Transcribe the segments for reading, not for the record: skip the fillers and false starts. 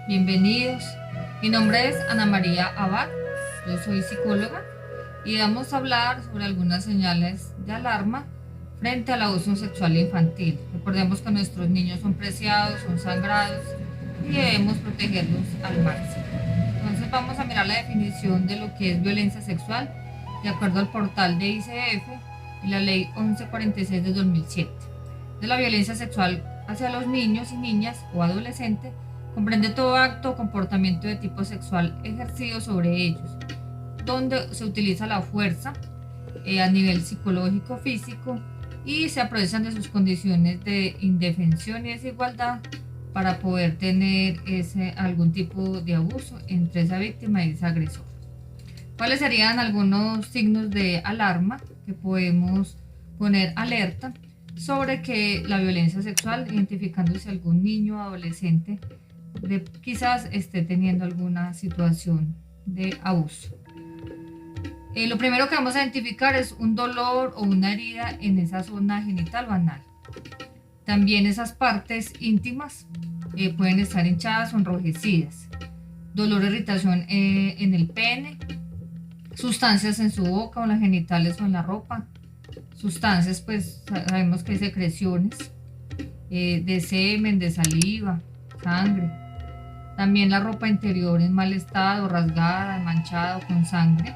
Bienvenidos. Mi nombre es Ana María Abad, yo soy psicóloga y vamos a hablar sobre algunas señales de alarma frente al abuso sexual infantil. Recordemos que nuestros niños son preciados, son sagrados y debemos protegerlos al máximo. Entonces vamos a mirar la definición de lo que es violencia sexual de acuerdo al portal de ICF y la ley 1146 de 2007. De la violencia sexual hacia los niños y niñas o adolescentes comprende todo acto o comportamiento de tipo sexual ejercido sobre ellos, donde se utiliza la fuerza a nivel psicológico, físico, y se aprovechan de sus condiciones de indefensión y desigualdad para poder tener algún tipo de abuso entre esa víctima y ese agresor. ¿Cuáles serían algunos signos de alarma que podemos poner alerta sobre que la violencia sexual, identificando si algún niño o adolescente quizás esté teniendo alguna situación de abuso? Lo primero que vamos a identificar es un dolor o una herida en esa zona genital o anal. También esas partes íntimas pueden estar hinchadas o enrojecidas. Dolor o irritación en el pene. Sustancias en su boca o en las genitales o en la ropa. Sustancias, pues sabemos que hay secreciones de semen, de saliva, sangre. También la ropa interior en mal estado, rasgada, manchada con sangre.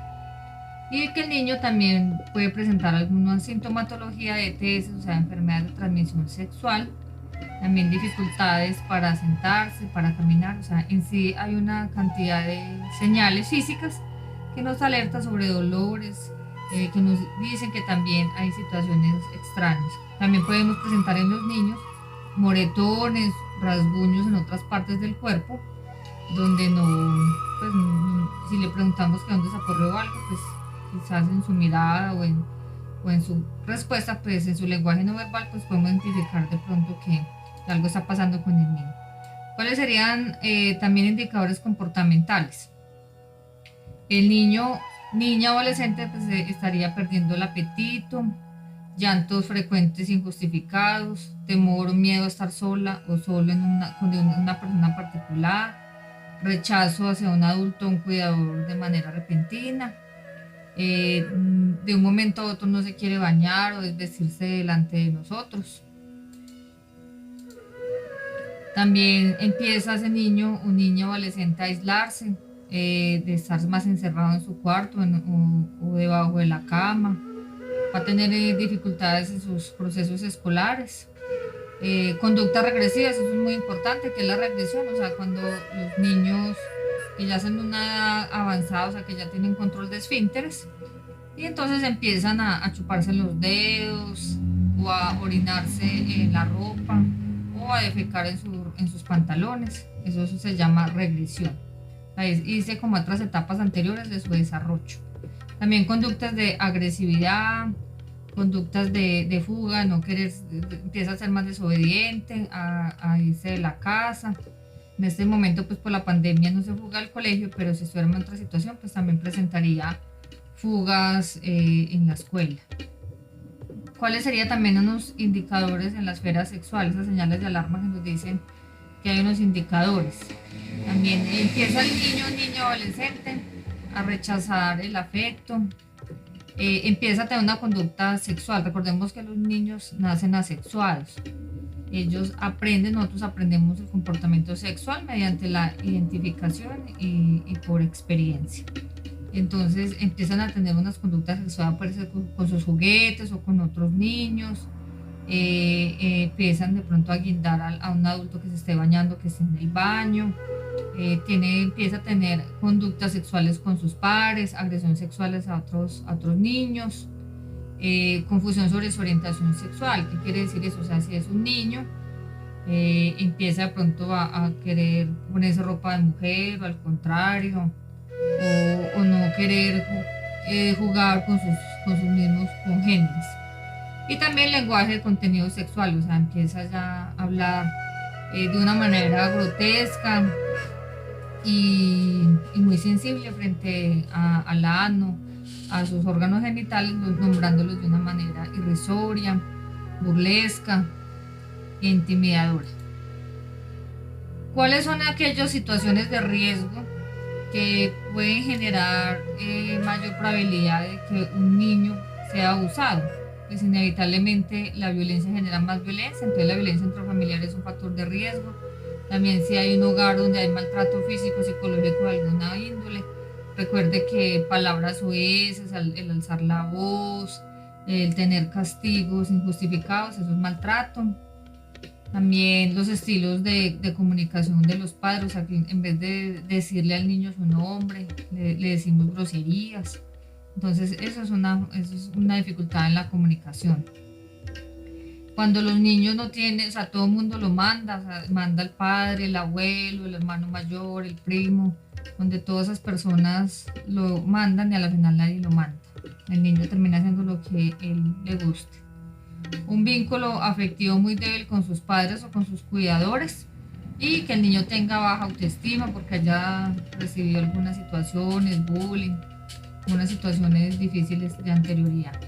Y que el niño también puede presentar alguna sintomatología de ETS, o sea, enfermedad de transmisión sexual. También dificultades para sentarse, para caminar. O sea, en sí hay una cantidad de señales físicas que nos alertan sobre dolores, que nos dicen que también hay situaciones extrañas. También podemos presentar en los niños moretones, rasguños en otras partes del cuerpo, donde pues, si le preguntamos que dónde se aporreó algo, pues quizás en su mirada o en su respuesta, pues en su lenguaje no verbal, pues podemos identificar de pronto que algo está pasando con el niño. ¿Cuáles serían también indicadores comportamentales? El niña o adolescente pues, estaría perdiendo el apetito, llantos frecuentes injustificados, temor o miedo a estar sola o solo con una persona particular, rechazo hacia un adulto o un cuidador de manera repentina, de un momento a otro no se quiere bañar o desvestirse delante de nosotros. También empieza ese niño o niña adolescente a aislarse, de estar más encerrado en su cuarto o debajo de la cama. Va a tener dificultades en sus procesos escolares. Conductas regresivas, eso es muy importante, que es la regresión, o sea, cuando los niños que ya son una edad avanzada, o sea, que ya tienen control de esfínteres, y entonces empiezan a chuparse los dedos o a orinarse en la ropa o a defecar en sus pantalones. Eso se llama regresión. Hice como otras etapas anteriores de su desarrollo. También conductas de agresividad, conductas de fuga, no querer, empieza a ser más desobediente, a irse de la casa. En este momento, pues por la pandemia no se fuga al colegio, pero si estuviera en otra situación, pues también presentaría fugas en la escuela. ¿Cuáles serían también unos indicadores en la esfera sexual, esas señales de alarma que nos dicen que hay unos indicadores? También empieza el niño adolescente a rechazar el afecto, empieza a tener una conducta sexual. Recordemos que los niños nacen asexuados. Ellos aprenden, nosotros aprendemos el comportamiento sexual mediante la identificación y por experiencia. Entonces empiezan a tener unas conductas sexuales, puede ser con sus juguetes o con otros niños. Empiezan de pronto a guindar a un adulto que se esté bañando, que esté en el baño. Empieza a tener conductas sexuales con sus pares, agresiones sexuales a otros niños, confusión sobre su orientación sexual. ¿Qué quiere decir eso? O sea, si es un niño, empieza de pronto a querer ponerse ropa de mujer o al contrario, o no querer jugar con sus mismos congéneres. Y también lenguaje de contenido sexual, o sea, empieza ya a hablar de una manera grotesca y muy sensible frente al ano, a sus órganos genitales, nombrándolos de una manera irrisoria, burlesca e intimidadora. ¿Cuáles son aquellas situaciones de riesgo que pueden generar mayor probabilidad de que un niño sea abusado? Pues inevitablemente la violencia genera más violencia, entonces la violencia intrafamiliar es un factor de riesgo. También si hay un hogar donde hay maltrato físico, psicológico de alguna índole, recuerde que palabras oeces, el alzar la voz, el tener castigos injustificados, eso es maltrato. También los estilos de comunicación de los padres, o sea, que en vez de decirle al niño su nombre, le decimos groserías. Entonces, eso es una dificultad en la comunicación. Cuando los niños no tienen, o sea, todo el mundo lo manda, o sea, manda el padre, el abuelo, el hermano mayor, el primo, donde todas esas personas lo mandan y a la final nadie lo manda. El niño termina haciendo lo que él le guste. Un vínculo afectivo muy débil con sus padres o con sus cuidadores y que el niño tenga baja autoestima porque haya recibido algunas situaciones, bullying, algunas situaciones difíciles de anterioridad.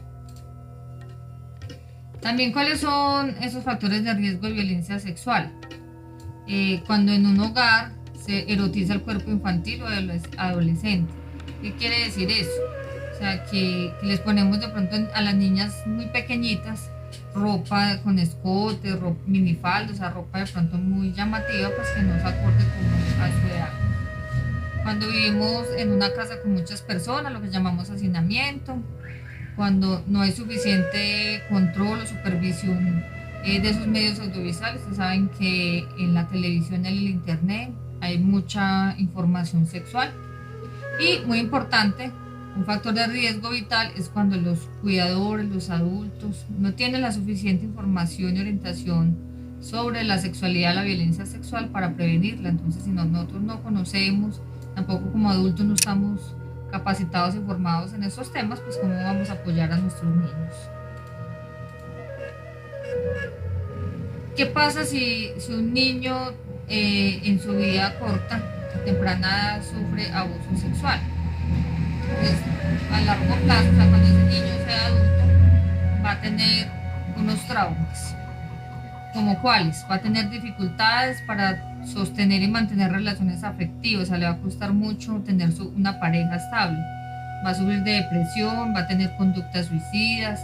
También, ¿cuáles son esos factores de riesgo de violencia sexual? Cuando en un hogar se erotiza el cuerpo infantil o adolescente. ¿Qué quiere decir eso? O sea, que les ponemos de pronto a las niñas muy pequeñitas ropa con escote, ropa, minifalda, o sea, ropa de pronto muy llamativa, pues que no se acorde como a su edad. Cuando vivimos en una casa con muchas personas, lo que llamamos hacinamiento, cuando no hay suficiente control o supervisión de esos medios audiovisuales. Ustedes saben que en la televisión y en el internet hay mucha información sexual. Y muy importante, un factor de riesgo vital es cuando los cuidadores, los adultos, no tienen la suficiente información y orientación sobre la sexualidad, la violencia sexual para prevenirla. Entonces, si nosotros no conocemos, tampoco como adultos no estamos capacitados y formados en esos temas, pues cómo vamos a apoyar a nuestros niños. ¿Qué pasa si un niño en su vida corta, a temprana edad, sufre abuso sexual? Pues a largo plazo, o sea, cuando ese niño sea adulto, va a tener unos traumas. ¿Como cuáles? Va a tener dificultades para sostener y mantener relaciones afectivas, o sea, le va a costar mucho tener una pareja estable. Va a sufrir de depresión, va a tener conductas suicidas,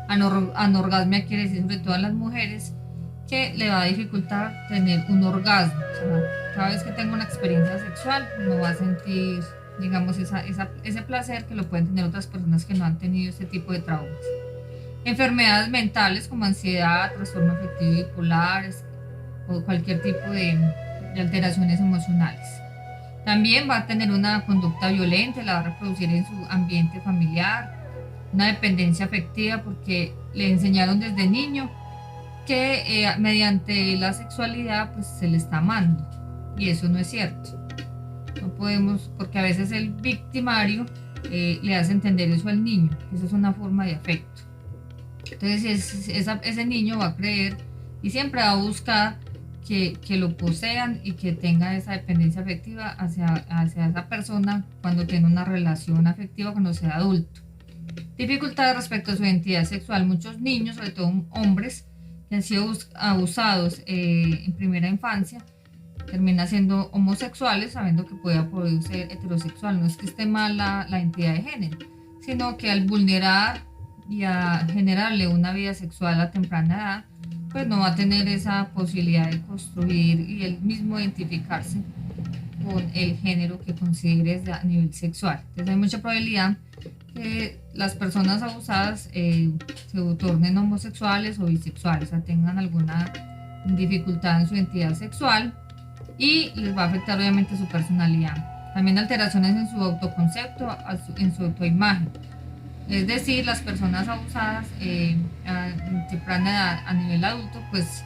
anorgasmia quiere decir sobre todo en las mujeres, que le va a dificultar tener un orgasmo. O sea, cada vez que tenga una experiencia sexual no va a sentir, digamos, ese placer que lo pueden tener otras personas que no han tenido este tipo de traumas. Enfermedades mentales como ansiedad, trastorno afectivo bipolar o cualquier tipo de alteraciones emocionales. También va a tener una conducta violenta, la va a reproducir en su ambiente familiar, una dependencia afectiva porque le enseñaron desde niño que mediante la sexualidad pues se le está amando, y eso no es cierto. No podemos, porque a veces el victimario le hace entender eso al niño, que eso es una forma de afecto. Entonces ese niño va a creer y siempre va a buscar que lo posean y que tenga esa dependencia afectiva hacia esa persona cuando tiene una relación afectiva cuando sea adulto. Dificultades respecto a su identidad sexual. Muchos niños, sobre todo hombres, que han sido abusados en primera infancia, terminan siendo homosexuales sabiendo que puede ser heterosexual. No es que esté mal la identidad de género, sino que al vulnerar y a generarle una vida sexual a temprana edad, pues no va a tener esa posibilidad de construir y él mismo identificarse con el género que considere a nivel sexual. Entonces hay mucha probabilidad que las personas abusadas se tornen homosexuales o bisexuales, o sea, tengan alguna dificultad en su identidad sexual y les va a afectar obviamente su personalidad. También alteraciones en su autoconcepto, en su autoimagen. Es decir, las personas abusadas a temprana edad a nivel adulto, pues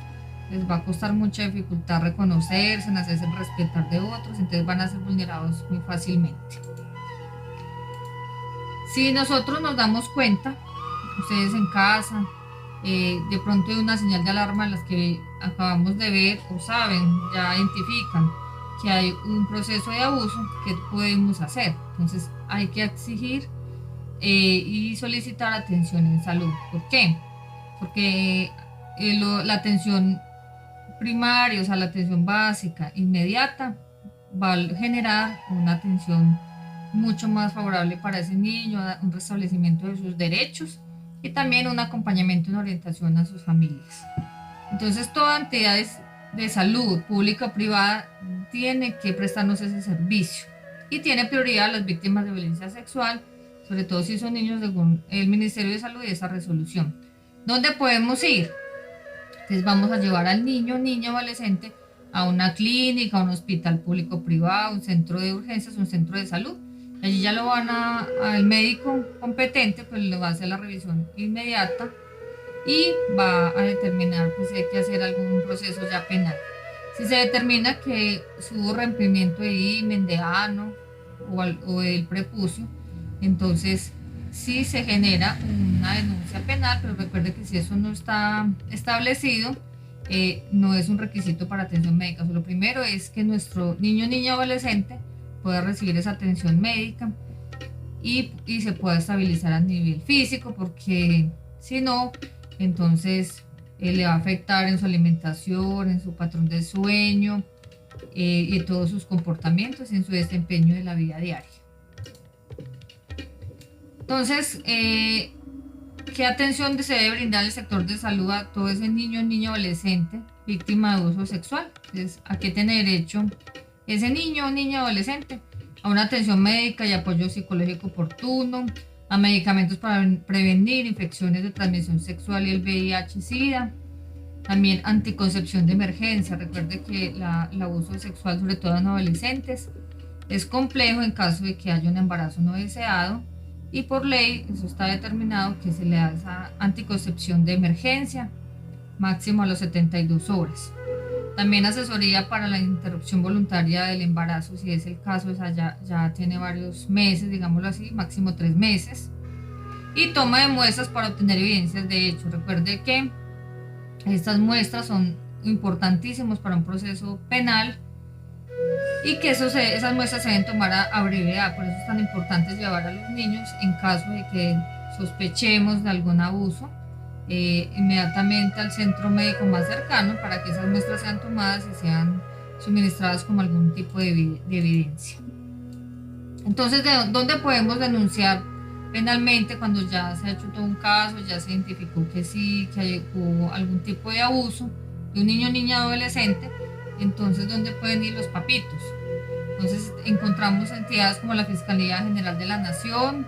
les va a costar mucha dificultad reconocerse, en hacerse respetar de otros, entonces van a ser vulnerados muy fácilmente. Si nosotros nos damos cuenta, ustedes en casa, de pronto hay una señal de alarma en las que acabamos de ver o saben, ya identifican que hay un proceso de abuso, ¿qué podemos hacer? Entonces hay que exigir y solicitar atención en salud. ¿Por qué? Porque la atención primaria, o sea, la atención básica inmediata, va a generar una atención mucho más favorable para ese niño, un restablecimiento de sus derechos y también un acompañamiento en orientación a sus familias. Entonces, toda entidad de salud, pública o privada, tiene que prestarnos ese servicio y tiene prioridad a las víctimas de violencia sexual, sobre todo si son niños, según el Ministerio de Salud y esa resolución. ¿Dónde podemos ir? Entonces vamos a llevar al niño, niña, adolescente a una clínica, a un hospital público o privado, un centro de urgencias, un centro de salud. Allí ya lo van al médico competente, pues le va a hacer la revisión inmediata y va a determinar pues, si hay que hacer algún proceso ya penal. Si se determina que hubo rompimiento de himen, de ano o del prepucio, entonces sí se genera una denuncia penal, pero recuerde que si eso no está establecido, no es un requisito para atención médica. Lo primero es que nuestro niño, niña o adolescente pueda recibir esa atención médica y se pueda estabilizar a nivel físico, porque si no, entonces le va a afectar en su alimentación, en su patrón de sueño y en todos sus comportamientos y en su desempeño de la vida diaria. Entonces, ¿qué atención se debe brindar el sector de salud a todo ese niño, niña, adolescente víctima de abuso sexual? Entonces, ¿a qué tiene derecho ese niño, niña, adolescente? A una atención médica y apoyo psicológico oportuno, a medicamentos para prevenir infecciones de transmisión sexual y el VIH-Sida, también anticoncepción de emergencia. Recuerde que el abuso sexual, sobre todo en adolescentes, es complejo en caso de que haya un embarazo no deseado y por ley eso está determinado que se le da esa anticoncepción de emergencia máximo a los 72 horas. También asesoría para la interrupción voluntaria del embarazo, si es el caso, esa ya tiene varios meses, digámoslo así, máximo 3 meses. Y toma de muestras para obtener evidencias de hecho. Recuerde que estas muestras son importantísimas para un proceso penal y que esas muestras se deben tomar a brevedad. Por eso es tan importante llevar a los niños en caso de que sospechemos de algún abuso. Inmediatamente al centro médico más cercano para que esas muestras sean tomadas y sean suministradas como algún tipo de evidencia. Entonces, ¿dónde podemos denunciar penalmente cuando ya se ha hecho todo un caso, ya se identificó que sí, que hubo algún tipo de abuso de un niño, niña, adolescente? Entonces, ¿dónde pueden ir los papitos? Entonces, encontramos entidades como la Fiscalía General de la Nación,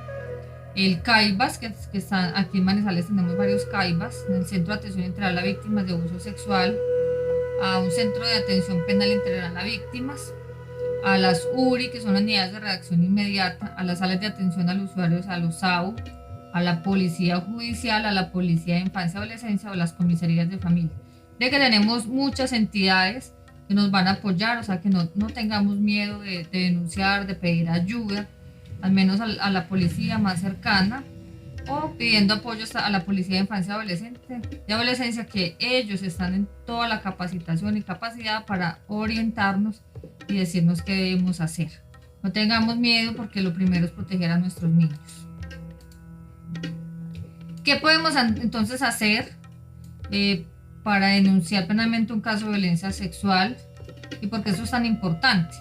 el CAIBAS, que está aquí en Manizales, tenemos varios CAIBAS, en el Centro de Atención Integral a Víctimas de Abuso Sexual, a un Centro de Atención Penal Integral a Víctimas, a las URI, que son las unidades de reacción inmediata, a las salas de atención a los usuarios, a los SAU, a la Policía Judicial, a la Policía de Infancia y Adolescencia o las comisarías de familia. De que tenemos muchas entidades que nos van a apoyar, o sea que no tengamos miedo de denunciar, de pedir ayuda, al menos a la policía más cercana, o pidiendo apoyo a la Policía de Infancia y Adolescencia, que ellos están en toda la capacitación y capacidad para orientarnos y decirnos qué debemos hacer. No tengamos miedo, porque lo primero es proteger a nuestros niños. ¿Qué podemos entonces hacer para denunciar penalmente un caso de violencia sexual? ¿Y por qué eso es tan importante?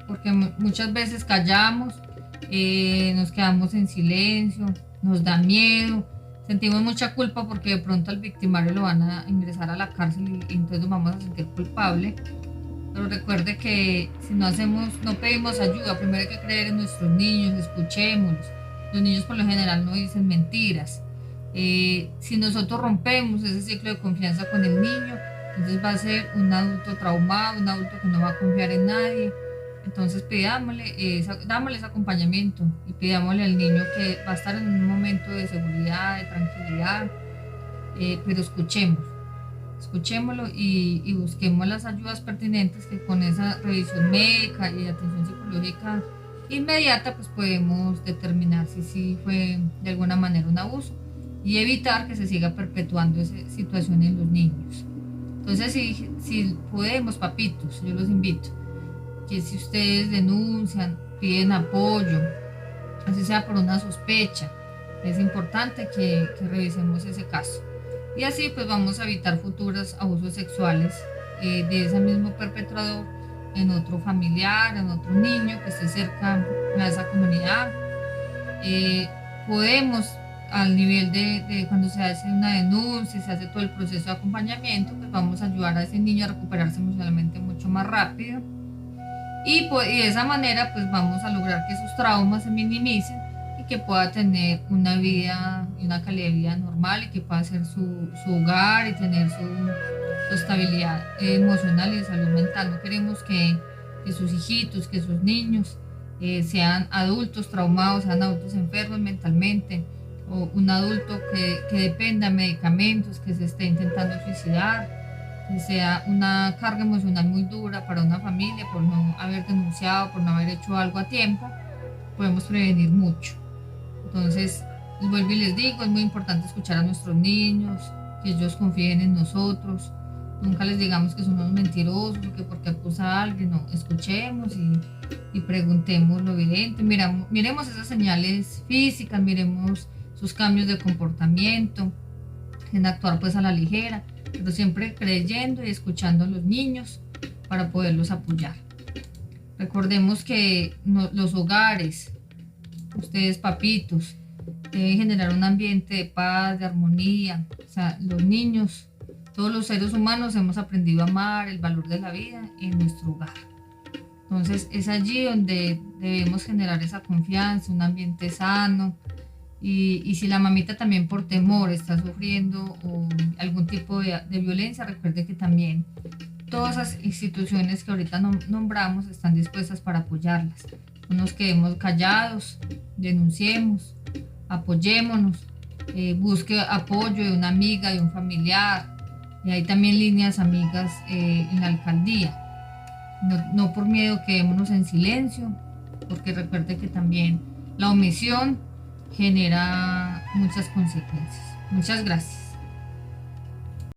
Porque muchas veces callamos, nos quedamos en silencio, nos da miedo, sentimos mucha culpa porque de pronto al victimario lo van a ingresar a la cárcel y entonces nos vamos a sentir culpable. Pero recuerde que si no pedimos ayuda, primero hay que creer en nuestros niños, escuchémoslos. Los niños por lo general no dicen mentiras. Si nosotros rompemos ese ciclo de confianza con el niño, entonces va a ser un adulto traumado, un adulto que no va a confiar en nadie. Entonces dámosle ese acompañamiento y pidámosle al niño que va a estar en un momento de seguridad, de tranquilidad, pero escuchémoslo y busquemos las ayudas pertinentes, que con esa revisión médica y atención psicológica inmediata pues podemos determinar si sí fue de alguna manera un abuso y evitar que se siga perpetuando esa situación en los niños. Entonces, si podemos, papitos, yo los invito que si ustedes denuncian, piden apoyo, así sea por una sospecha, es importante que revisemos ese caso. Y así pues vamos a evitar futuros abusos sexuales de ese mismo perpetrador en otro familiar, en otro niño que esté cerca a esa comunidad. Eh, Podemos, al nivel de cuando se hace una denuncia, se hace todo el proceso de acompañamiento, pues vamos a ayudar a ese niño a recuperarse emocionalmente mucho más rápido. Y de esa manera pues vamos a lograr que sus traumas se minimicen y que pueda tener una vida y una calidad de vida normal y que pueda hacer su hogar y tener su estabilidad emocional y de salud mental. No queremos que sus hijitos, que sus niños sean adultos traumados, sean adultos enfermos mentalmente o un adulto que dependa de medicamentos, que se esté intentando suicidar, que sea una carga emocional muy dura para una familia por no haber denunciado, por no haber hecho algo a tiempo. Podemos prevenir mucho. Entonces, les vuelvo y les digo, es muy importante escuchar a nuestros niños, que ellos confíen en nosotros. Nunca les digamos que somos mentirosos o que porque acusa a alguien, no, escuchemos y preguntemos lo evidente, miremos esas señales físicas, miremos sus cambios de comportamiento, en actuar pues a la ligera, pero siempre creyendo y escuchando a los niños para poderlos apoyar. Recordemos que los hogares, ustedes papitos, deben generar un ambiente de paz, de armonía. O sea, los niños, todos los seres humanos hemos aprendido a amar el valor de la vida en nuestro hogar. Entonces es allí donde debemos generar esa confianza, un ambiente sano. Y si la mamita también por temor está sufriendo o algún tipo de violencia, recuerde que también todas las instituciones que ahorita nombramos están dispuestas para apoyarlas. No nos quedemos callados, denunciemos, apoyémonos, busque apoyo de una amiga, de un familiar. Y hay también líneas amigas en la alcaldía. No por miedo quedémonos en silencio, porque recuerde que también la omisión genera muchas consecuencias. Muchas gracias.